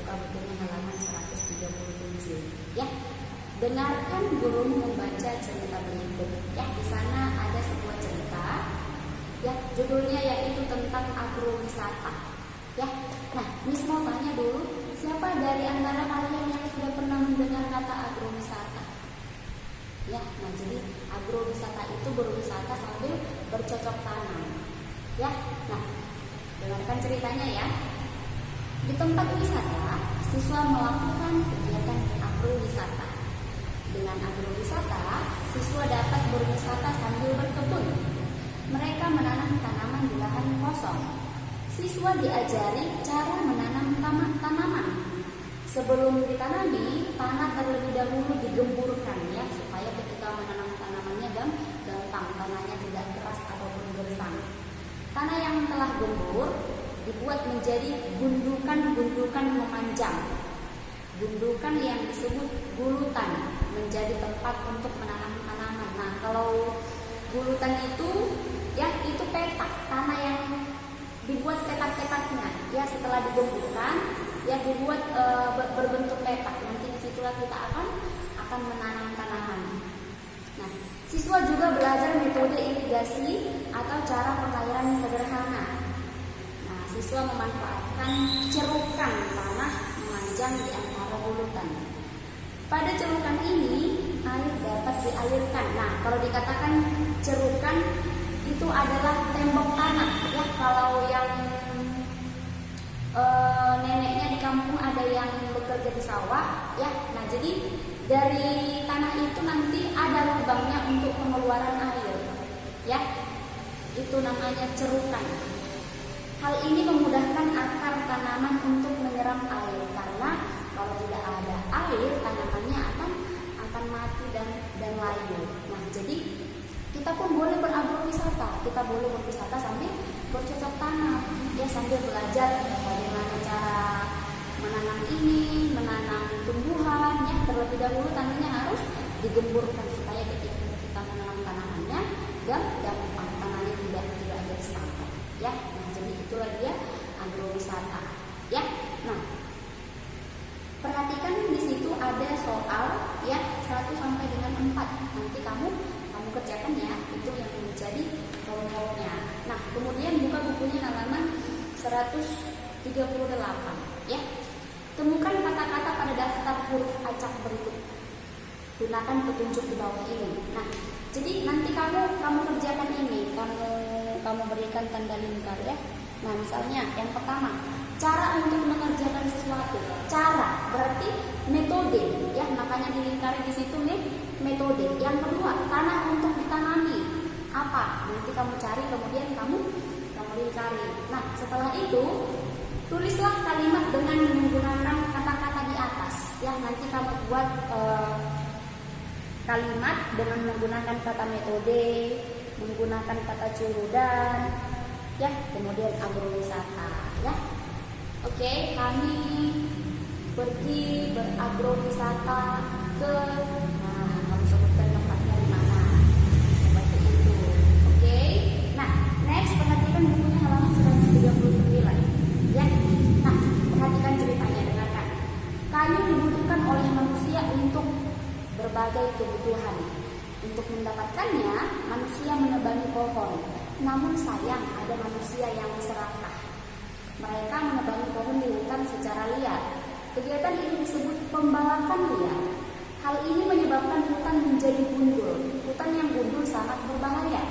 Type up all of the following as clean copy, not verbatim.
buka bukunya halaman 137 ya. Dengarkan gurumu membaca cerita berikut. Ya, di sana ada sebuah cerita ya, judulnya yaitu tentang agrowisata. Ya. Nah, Miss mau tanya dulu, siapa dari antara kalian yang sudah pernah mendengar kata agrowisata? Ya, nah jadi agrowisata itu berwisata sambil bercocok tanam. Ya, nah dengarkan ceritanya ya. Di tempat wisata, siswa melakukan kegiatan agrowisata. Dengan agrowisata, siswa dapat berwisata sambil berkebun. Mereka menanam tanaman di lahan kosong. Siswa diajari cara menanam tanaman. Sebelum ditanami, tanah terlebih dahulu digemburkan ya, supaya ketika menanam tanamannya gampang, tanahnya tidak keras ataupun gersang. Tanah yang telah gembur dibuat menjadi gundukan-gundukan memanjang. Gundukan yang disebut gulutan menjadi tempat untuk menanam tanaman. Nah, kalau gulutan itu ya itu petak, tanah yang dibuat petak-petaknya ya, setelah digemburkan ya dibuat berbentuk petak. Nanti disitulah kita akan menanam tanaman. Nah, siswa juga belajar metode irigasi atau cara pengairan sederhana. Nah, siswa memanfaatkan cerukan tanah memanjang di antara gulutan. Pada cerukan ini air dapat dialirkan. Nah, kalau dikatakan cerukan itu adalah tembok tanah ya. Kalau yang neneknya di kampung ada yang bekerja di sawah ya. Nah, jadi dari tanah itu nanti ada lubangnya untuk pengeluaran air ya. Itu namanya cerukan. Hal ini memudahkan akar tanaman untuk menyerap air, karena kalau tidak ada air tanamannya akan mati dan layu. Nah, jadi kita pun boleh beragrowisata. Kita boleh berwisata sambil bercocok tanam ya, sambil belajar bagaimana cara menanam ini, menanam tumbuhan ya. Terlebih dahulu tanahnya harus digemburkan supaya ketika kita menanam tanamannya gampang, tanahnya tidak gersang ya. Nah, jadi itulah dia agrowisata ya. Nah, perhatikan di situ ada soal ya 1 sampai dengan 4. Nanti kamu kerjakan ya, itu yang menjadi kelompoknya. Nah, kemudian buka bukunya halaman 138 ya. Temukan kata-kata pada daftar huruf acak berikut. Gunakan petunjuk di bawah ini. Nah, jadi nanti kamu kerjakan ini, kamu berikan tanda lingkar ya. Nah, misalnya yang pertama, cara untuk mengerjakan sesuatu. Cara berarti metode ya, makanya dilingkari di situ nih metode. Yang kedua, tanah untuk ditanami. Apa? Nanti kamu cari, kemudian kamu lingkari. Nah, setelah itu tulislah kalimat dengan menggunakan kata-kata di atas ya. Nanti kamu buat kalimat dengan menggunakan kata metode, menggunakan kata curudan ya, kemudian agrowisata ya. Oke, kami pergi beragrowisata ke, nah kamu sebutkan tempatnya di mana, seperti itu. Oke, nah next perhatikan bukunya halaman 139 ya. Nah, perhatikan ceritanya, dengarkan. Kayu dibutuhkan oleh manusia untuk berbagai kebutuhan. Untuk mendapatkannya, manusia menebangi pohon. Namun sayang, ada manusia yang serakah. Mereka menebangi pohon di hutan secara liar. Kegiatan ini disebut pembalakan liar. Hal ini menyebabkan hutan menjadi gundul. Hutan yang gundul sangat berbahaya.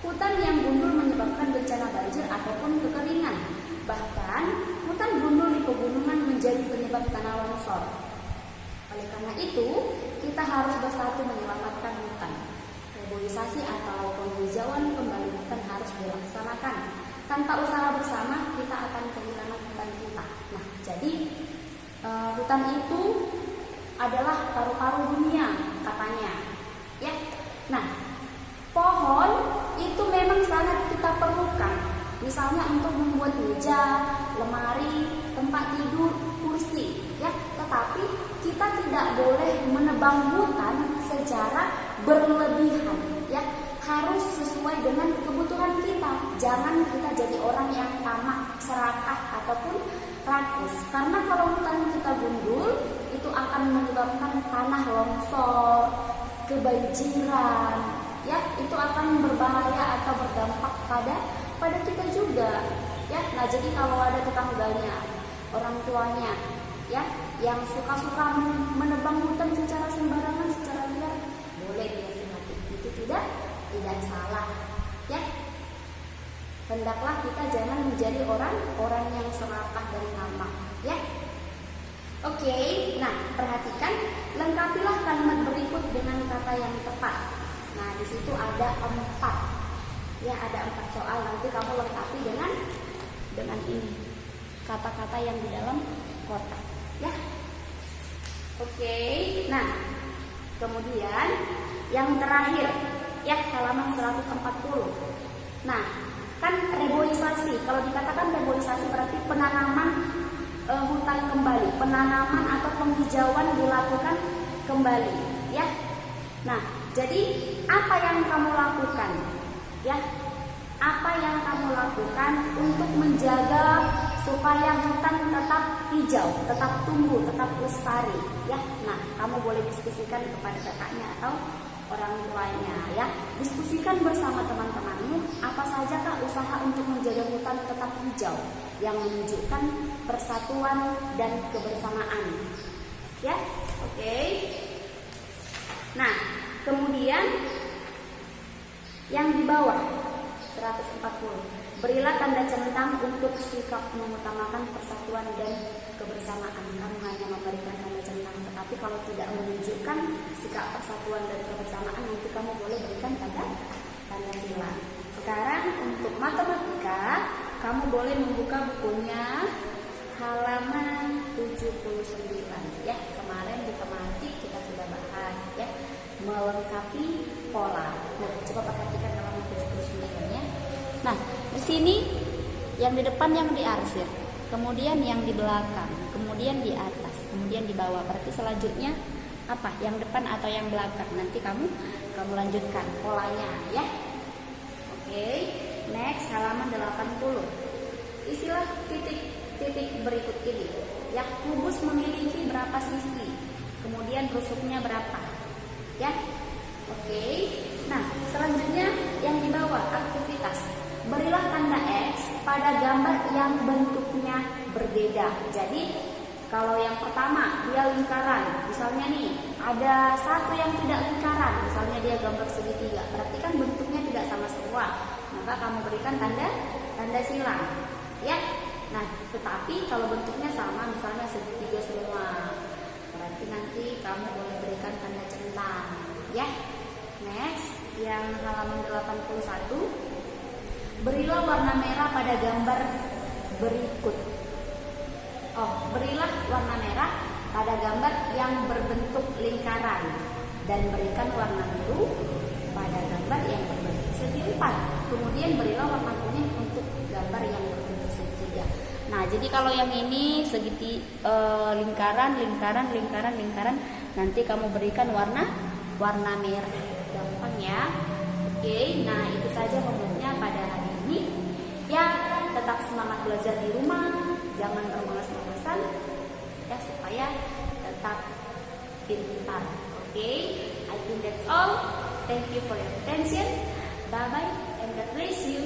Hutan yang gundul menyebabkan bencana banjir ataupun kekeringan. Bahkan, hutan gundul di pegunungan menjadi penyebab tanah longsor. Oleh karena itu, kita harus bersatu menyelamatkan hutan. Reboisasi atau penghijauan kembali hutan harus dilaksanakan. Tanpa usaha bersama, kita akan kehilangan hutan kita. Nah, jadi hutan itu adalah paru-paru dunia katanya. Ya. Nah, pohon itu memang sangat kita perlukan. Misalnya untuk membuat meja, lemari, tempat tidur, kursi, ya. Tetapi kita tidak boleh menebang hutan secara berlebihan, ya. harus sesuai dengan kebutuhan kita. Jangan kita jadi orang yang tamak, serakah ataupun rakus. Karena kalau hutan kita gundul, itu akan menyebabkan tanah longsor, kebanjiran, ya, itu akan berbahaya atau berdampak pada kita juga, ya. Nah, jadi kalau ada tetangga, orang tuanya, ya, yang suka-suka menebang hutan secara sembarangan, secara liar, boleh dinasihati. Itu tidak salah, ya. Hendaklah kita jangan menjadi orang yang serakah dan tamak, ya. Oke, nah perhatikan, lengkapilah kalimat berikut dengan kata yang tepat. Nah, di situ ada 4, ya, ada 4 soal. Nanti kamu lengkapi dengan ini kata-kata yang di dalam kotak, ya. Oke, nah kemudian yang terakhir, ya, halaman 140. Nah, kan reboisasi. Kalau dikatakan reboisasi berarti penanaman hutan kembali, penanaman atau penghijauan dilakukan kembali, ya. Nah, jadi apa yang kamu lakukan, ya? Apa yang kamu lakukan untuk menjaga supaya hutan tetap hijau, tetap tumbuh, tetap lestari, ya? Nah, kamu boleh diskusikan kepada kakaknya atau orang tuanya, ya. Diskusikan bersama teman-temanmu apa sajakah usaha untuk menjaga hutan tetap hijau yang menunjukkan persatuan dan kebersamaan, ya. Oke. Nah, kemudian yang di bawah 140, berilah tanda centang untuk sikap mengutamakan persatuan dan kebersamaan. Kamu hanya memberikan tanda centang, tetapi kalau tidak menunjukkan sikap persatuan dan kebersamaan, nanti kamu boleh berikan tanda silang. Sekarang untuk matematika, kamu boleh membuka bukunya halaman 79, ya. Kemarin di tematik kita sudah bahas, ya, melengkapi pola. Nah, coba perhatikan halaman 79, ya. Nah, di sini yang di depan yang diarsir, kemudian yang di belakang, kemudian di atas, kemudian di bawah. Berarti selanjutnya apa? Yang depan atau yang belakang? Nanti kamu lanjutkan polanya, ya. Oke, next halaman 80. Isilah titik berikut ini. Ya, kubus memiliki berapa sisi? Kemudian rusuknya berapa? Ya. Oke. Nah, selanjutnya yang di bawah aktivitas. Berilah tanda X pada gambar yang bentuknya berbeda. Jadi, kalau yang pertama dia lingkaran, misalnya nih ada satu yang tidak lingkaran, misalnya dia gambar segitiga, berarti kan bentuknya tidak sama semua. Maka kamu berikan tanda silang, ya. Nah, tetapi kalau bentuknya sama, misalnya segitiga semua, berarti nanti kamu boleh berikan tanda centang, ya. Next, yang halaman 81. Berilah warna merah pada gambar berikut. Berilah warna merah pada gambar yang berbentuk lingkaran dan berikan warna biru pada gambar yang berbentuk segi empat. Kemudian berilah warna kuning untuk gambar yang berbentuk segitiga. Nah, jadi kalau yang ini lingkaran, nanti kamu berikan warna merah. Gampang, ya. Oke, nah itu saja homeworknya pada hari ini. Ya, tetap semangat belajar di rumah, jangan bermalas-malasan, ya, supaya tetap pintar. Oke, I think that's all. Thank you for your attention. Bye bye and God bless you.